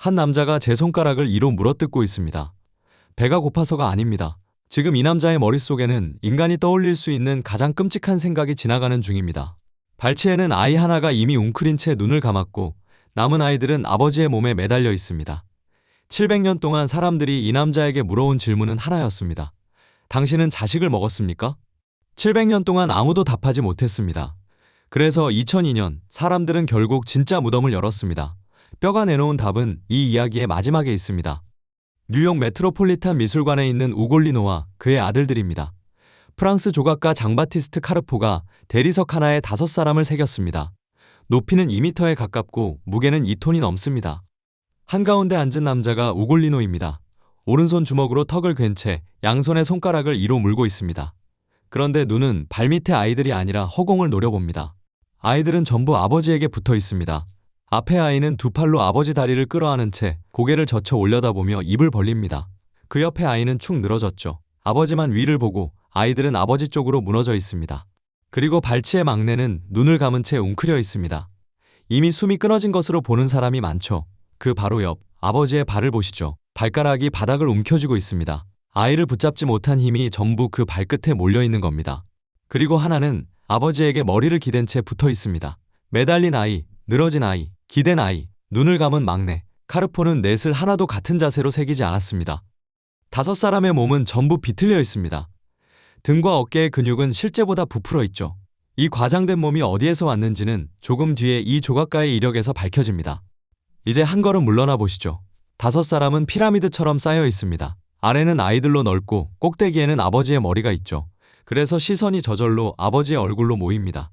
한 남자가 제 손가락을 이로 물어뜯고 있습니다. 배가 고파서가 아닙니다. 지금 이 남자의 머릿속에는 인간이 떠올릴 수 있는 가장 끔찍한 생각이 지나가는 중입니다. 발치에는 아이 하나가 이미 웅크린 채 눈을 감았고 남은 아이들은 아버지의 몸에 매달려 있습니다. 700년 동안 사람들이 이 남자에게 물어온 질문은 하나였습니다. 당신은 자식을 먹었습니까? 700년 동안 아무도 답하지 못했습니다. 그래서 2002년 사람들은 결국 진짜 무덤을 열었습니다. 뼈가 내놓은 답은 이 이야기의 마지막에 있습니다. 뉴욕 메트로폴리탄 미술관에 있는 우골리노와 그의 아들들입니다. 프랑스 조각가 장바티스트 카르포가 대리석 하나에 5사람을 새겼습니다. 높이는 2m에 가깝고 무게는 2톤이 넘습니다. 한가운데 앉은 남자가 우골리노입니다. 오른손 주먹으로 턱을 괜 채 양손의 손가락을 이로 물고 있습니다. 그런데 눈은 발밑의 아이들이 아니라 허공을 노려봅니다. 아이들은 전부 아버지에게 붙어 있습니다. 앞의 아이는 두 팔로 아버지 다리를 끌어안은 채 고개를 젖혀 올려다보며 입을 벌립니다. 그 옆에 아이는 축 늘어졌죠. 아버지만 위를 보고 아이들은 아버지 쪽으로 무너져 있습니다. 그리고 발치의 막내는 눈을 감은 채 웅크려 있습니다. 이미 숨이 끊어진 것으로 보는 사람이 많죠. 그 바로 옆 아버지의 발을 보시죠. 발가락이 바닥을 움켜쥐고 있습니다. 아이를 붙잡지 못한 힘이 전부 그 발끝에 몰려있는 겁니다. 그리고 하나는 아버지에게 머리를 기댄 채 붙어 있습니다. 매달린 아이, 늘어진 아이, 기댄 아이, 눈을 감은 막내. 카르포는 넷을 하나도 같은 자세로 새기지 않았습니다. 5사람의 몸은 전부 비틀려 있습니다. 등과 어깨의 근육은 실제보다 부풀어 있죠. 이 과장된 몸이 어디에서 왔는지는 조금 뒤에 이 조각가의 이력에서 밝혀집니다. 이제 한 걸음 물러나 보시죠. 5사람은 피라미드처럼 쌓여 있습니다. 아래는 아이들로 넓고 꼭대기에는 아버지의 머리가 있죠. 그래서 시선이 저절로 아버지의 얼굴로 모입니다.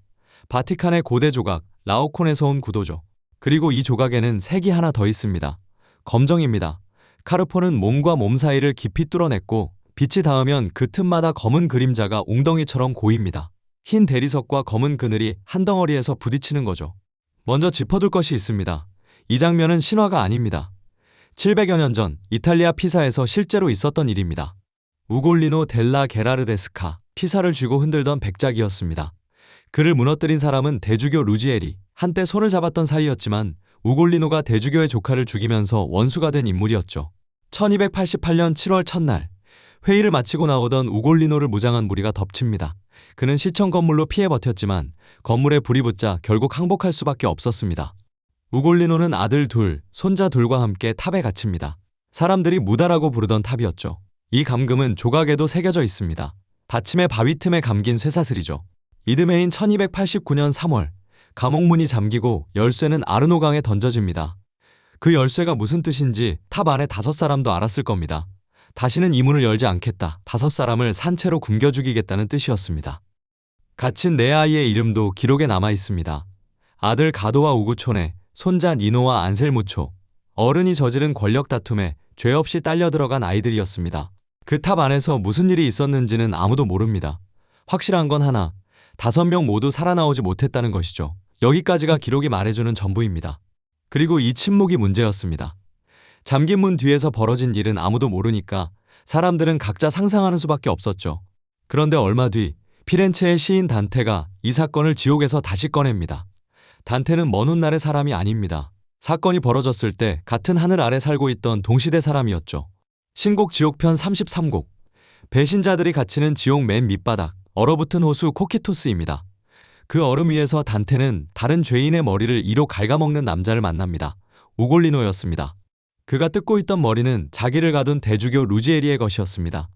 바티칸의 고대 조각, 라오콘에서 온 구도죠. 그리고 이 조각에는 색이 하나 더 있습니다. 검정입니다. 카르포는 몸과 몸 사이를 깊이 뚫어냈고 빛이 닿으면 그 틈마다 검은 그림자가 웅덩이처럼 고입니다. 흰 대리석과 검은 그늘이 한 덩어리에서 부딪히는 거죠. 먼저 짚어둘 것이 있습니다. 이 장면은 신화가 아닙니다. 700여 년 전 이탈리아 피사에서 실제로 있었던 일입니다. 우골리노 델라 게라르데스카, 피사를 쥐고 흔들던 백작이었습니다. 그를 무너뜨린 사람은 대주교 루지에리, 한때 손을 잡았던 사이였지만 우골리노가 대주교의 조카를 죽이면서 원수가 된 인물이었죠. 1288년 7월 첫날, 회의를 마치고 나오던 우골리노를 무장한 무리가 덮칩니다. 그는 시청 건물로 피해 버텼지만 건물에 불이 붙자 결국 항복할 수밖에 없었습니다. 우골리노는 아들 둘, 손자 둘과 함께 탑에 갇힙니다. 사람들이 무다라고 부르던 탑이었죠. 이 감금은 조각에도 새겨져 있습니다. 받침의 바위 틈에 감긴 쇠사슬이죠. 이듬해인 1289년 3월, 감옥문이 잠기고 열쇠는 아르노강에 던져집니다. 그 열쇠가 무슨 뜻인지 탑 안에 5사람도 알았을 겁니다. 다시는 이 문을 열지 않겠다. 5사람을 산채로 굶겨 죽이겠다는 뜻이었습니다. 갇힌 네 아이의 이름도 기록에 남아 있습니다. 아들 가도와 우구촌에, 손자 니노와 안셀무초. 어른이 저지른 권력 다툼에 죄 없이 딸려 들어간 아이들이었습니다. 그 탑 안에서 무슨 일이 있었는지는 아무도 모릅니다. 확실한 건 하나, 5명 모두 살아나오지 못했다는 것이죠. 여기까지가 기록이 말해주는 전부입니다. 그리고 이 침묵이 문제였습니다. 잠긴 문 뒤에서 벌어진 일은 아무도 모르니까 사람들은 각자 상상하는 수밖에 없었죠. 그런데 얼마 뒤 피렌체의 시인 단테가 이 사건을 지옥에서 다시 꺼냅니다. 단테는 먼 훗날의 사람이 아닙니다. 사건이 벌어졌을 때 같은 하늘 아래 살고 있던 동시대 사람이었죠. 신곡 지옥편 33곡, 배신자들이 갇히는 지옥 맨 밑바닥, 얼어붙은 호수 코키토스입니다. 그 얼음 위에서 단테는 다른 죄인의 머리를 이로 갉아먹는 남자를 만납니다. 우골리노였습니다. 그가 뜯고 있던 머리는 자기를 가둔 대주교 루지에리의 것이었습니다.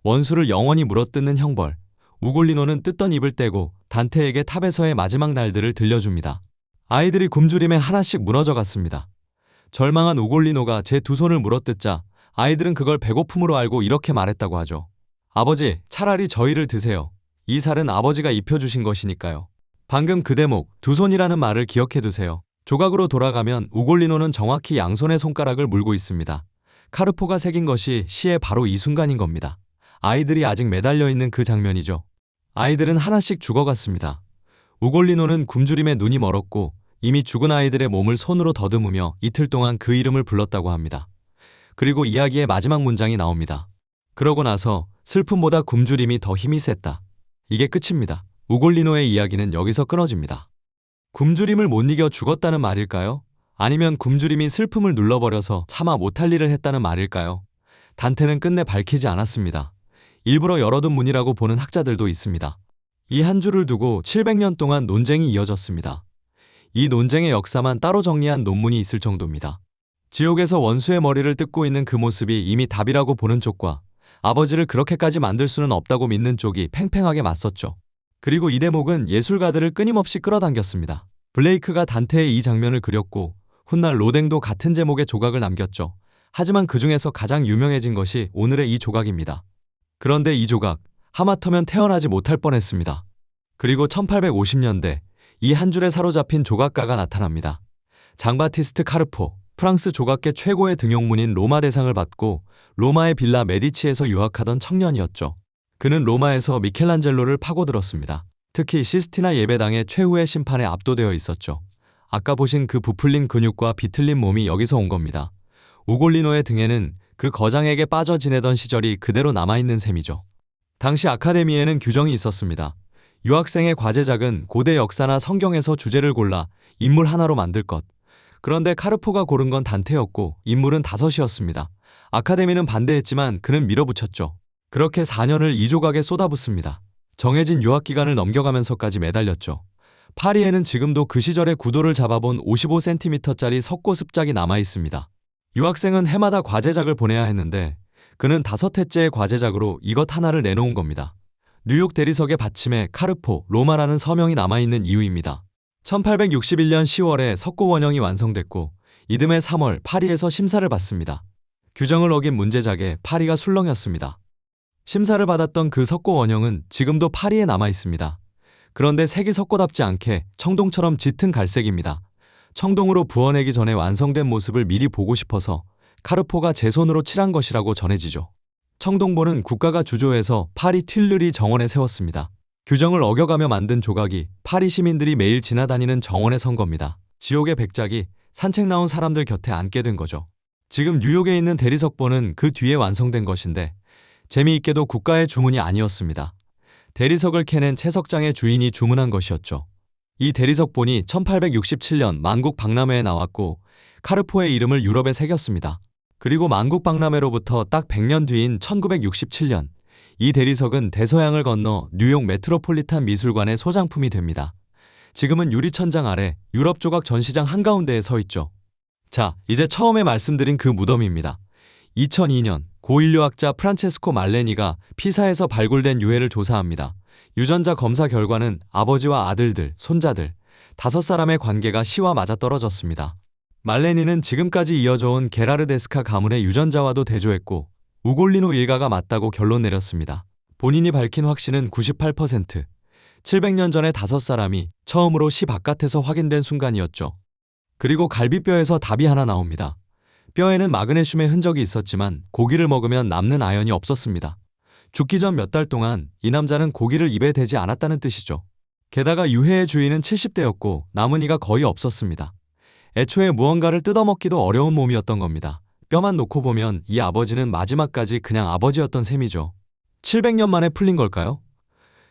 원수를 영원히 물어뜯는 형벌. 우골리노는 뜯던 입을 떼고 단테에게 탑에서의 마지막 날들을 들려줍니다. 아이들이 굶주림에 하나씩 무너져 갔습니다. 절망한 우골리노가 제 2손을 물어뜯자 아이들은 그걸 배고픔으로 알고 이렇게 말했다고 하죠. 아버지, 차라리 저희를 드세요. 이 살은 아버지가 입혀주신 것이니까요. 방금 그 대목, 2손이라는 말을 기억해두세요. 조각으로 돌아가면 우골리노는 정확히 양손의 손가락을 물고 있습니다. 카르포가 새긴 것이 시의 바로 이 순간인 겁니다. 아이들이 아직 매달려 있는 그 장면이죠. 아이들은 하나씩 죽어갔습니다. 우골리노는 굶주림에 눈이 멀었고 이미 죽은 아이들의 몸을 손으로 더듬으며 이틀 동안 그 이름을 불렀다고 합니다. 그리고 이야기의 마지막 문장이 나옵니다. 그러고 나서 슬픔보다 굶주림이 더 힘이 셌다. 이게 끝입니다. 우골리노의 이야기는 여기서 끊어집니다. 굶주림을 못 이겨 죽었다는 말일까요? 아니면 굶주림이 슬픔을 눌러버려서 차마 못할 일을 했다는 말일까요? 단테는 끝내 밝히지 않았습니다. 일부러 열어둔 문이라고 보는 학자들도 있습니다. 이 한 줄을 두고 700년 동안 논쟁이 이어졌습니다. 이 논쟁의 역사만 따로 정리한 논문이 있을 정도입니다. 지옥에서 원수의 머리를 뜯고 있는 그 모습이 이미 답이라고 보는 쪽과 아버지를 그렇게까지 만들 수는 없다고 믿는 쪽이 팽팽하게 맞섰죠. 그리고 이 대목은 예술가들을 끊임없이 끌어당겼습니다. 블레이크가 단테의 이 장면을 그렸고 훗날 로댕도 같은 제목의 조각을 남겼죠. 하지만 그 중에서 가장 유명해진 것이 오늘의 이 조각입니다. 그런데 이 조각, 하마터면 태어나지 못할 뻔했습니다. 그리고 1850년대 이 한 줄에 사로잡힌 조각가가 나타납니다. 장바티스트 카르포, 프랑스 조각계 최고의 등용문인 로마 대상을 받고 로마의 빌라 메디치에서 유학하던 청년이었죠. 그는 로마에서 미켈란젤로를 파고들었습니다. 특히 시스티나 예배당의 최후의 심판에 압도되어 있었죠. 아까 보신 그 부풀린 근육과 비틀린 몸이 여기서 온 겁니다. 우골리노의 등에는 그 거장에게 빠져 지내던 시절이 그대로 남아있는 셈이죠. 당시 아카데미에는 규정이 있었습니다. 유학생의 과제작은 고대 역사나 성경에서 주제를 골라 인물 하나로 만들 것. 그런데 카르포가 고른 건 단테였고 인물은 5이었습니다. 아카데미는 반대했지만 그는 밀어붙였죠. 그렇게 4년을 이 조각에 쏟아붓습니다. 정해진 유학기간을 넘겨가면서까지 매달렸죠. 파리에는 지금도 그 시절의 구도를 잡아본 55cm짜리 석고 습작이 남아있습니다. 유학생은 해마다 과제작을 보내야 했는데 그는 5회째의 과제작으로 이것 하나를 내놓은 겁니다. 뉴욕 대리석의 받침에 카르포, 로마라는 서명이 남아있는 이유입니다. 1861년 10월에 석고 원형이 완성됐고 이듬해 3월 파리에서 심사를 받습니다. 규정을 어긴 문제작에 파리가 술렁였습니다. 심사를 받았던 그 석고 원형은 지금도 파리에 남아있습니다. 그런데 색이 석고답지 않게 청동처럼 짙은 갈색입니다. 청동으로 부어내기 전에 완성된 모습을 미리 보고 싶어서 카르포가 제 손으로 칠한 것이라고 전해지죠. 청동본은 국가가 주조해서 파리 튠르리 정원에 세웠습니다. 규정을 어겨가며 만든 조각이 파리 시민들이 매일 지나다니는 정원에 선 겁니다. 지옥의 백작이 산책 나온 사람들 곁에 앉게 된 거죠. 지금 뉴욕에 있는 대리석본은 그 뒤에 완성된 것인데 재미있게도 국가의 주문이 아니었습니다. 대리석을 캐낸 채석장의 주인이 주문한 것이었죠. 이 대리석본이 1867년 만국 박람회에 나왔고 카르포의 이름을 유럽에 새겼습니다. 그리고 만국 박람회로부터 딱 100년 뒤인 1967년 이 대리석은 대서양을 건너 뉴욕 메트로폴리탄 미술관의 소장품이 됩니다. 지금은 유리천장 아래 유럽 조각 전시장 한가운데에 서 있죠. 자, 이제 처음에 말씀드린 그 무덤입니다. 2002년 고인류학자 프란체스코 말레니가 피사에서 발굴된 유해를 조사합니다. 유전자 검사 결과는 아버지와 아들들, 손자들 5사람의 관계가 시와 맞아떨어졌습니다. 말레니는 지금까지 이어져온 게라르데스카 가문의 유전자와도 대조했고 우골리노 일가가 맞다고 결론 내렸습니다. 본인이 밝힌 확신은 98%, 700년 전에 5사람이 처음으로 시 바깥에서 확인된 순간이었죠. 그리고 갈비뼈에서 답이 하나 나옵니다. 뼈에는 마그네슘의 흔적이 있었지만 고기를 먹으면 남는 아연이 없었습니다. 죽기 전 몇 달 동안 이 남자는 고기를 입에 대지 않았다는 뜻이죠. 게다가 유해의 주인은 70대였고 남은 이가 거의 없었습니다. 애초에 무언가를 뜯어먹기도 어려운 몸이었던 겁니다. 뼈만 놓고 보면 이 아버지는 마지막까지 그냥 아버지였던 셈이죠. 700년 만에 풀린 걸까요?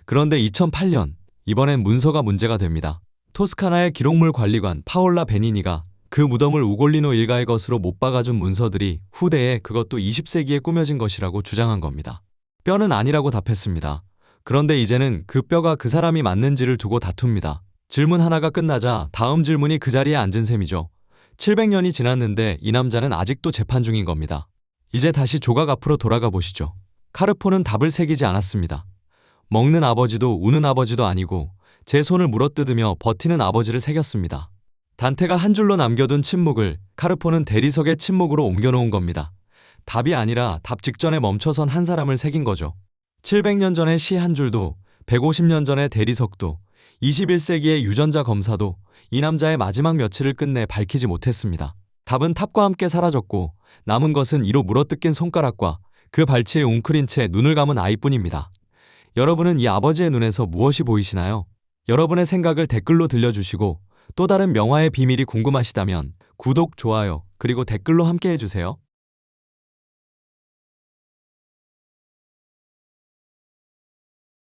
그런데 2008년, 이번엔 문서가 문제가 됩니다. 토스카나의 기록물 관리관 파올라 베니니가 그 무덤을 우골리노 일가의 것으로 못 박아준 문서들이 후대에 그것도 20세기에 꾸며진 것이라고 주장한 겁니다. 뼈는 아니라고 답했습니다. 그런데 이제는 그 뼈가 그 사람이 맞는지를 두고 다툽니다. 질문 하나가 끝나자 다음 질문이 그 자리에 앉은 셈이죠. 700년이 지났는데 이 남자는 아직도 재판 중인 겁니다. 이제 다시 조각 앞으로 돌아가 보시죠. 카르포는 답을 새기지 않았습니다. 먹는 아버지도 우는 아버지도 아니고 제 손을 물어뜯으며 버티는 아버지를 새겼습니다. 단테가 한 줄로 남겨둔 침묵을 카르포는 대리석의 침묵으로 옮겨놓은 겁니다. 답이 아니라 답 직전에 멈춰선 한 사람을 새긴 거죠. 700년 전의 시 한 줄도 150년 전의 대리석도 21세기의 유전자 검사도 이 남자의 마지막 며칠을 끝내 밝히지 못했습니다. 답은 탑과 함께 사라졌고 남은 것은 이로 물어뜯긴 손가락과 그 발치에 웅크린 채 눈을 감은 아이뿐입니다. 여러분은 이 아버지의 눈에서 무엇이 보이시나요? 여러분의 생각을 댓글로 들려주시고 또 다른 명화의 비밀이 궁금하시다면 구독, 좋아요, 그리고 댓글로 함께 해주세요.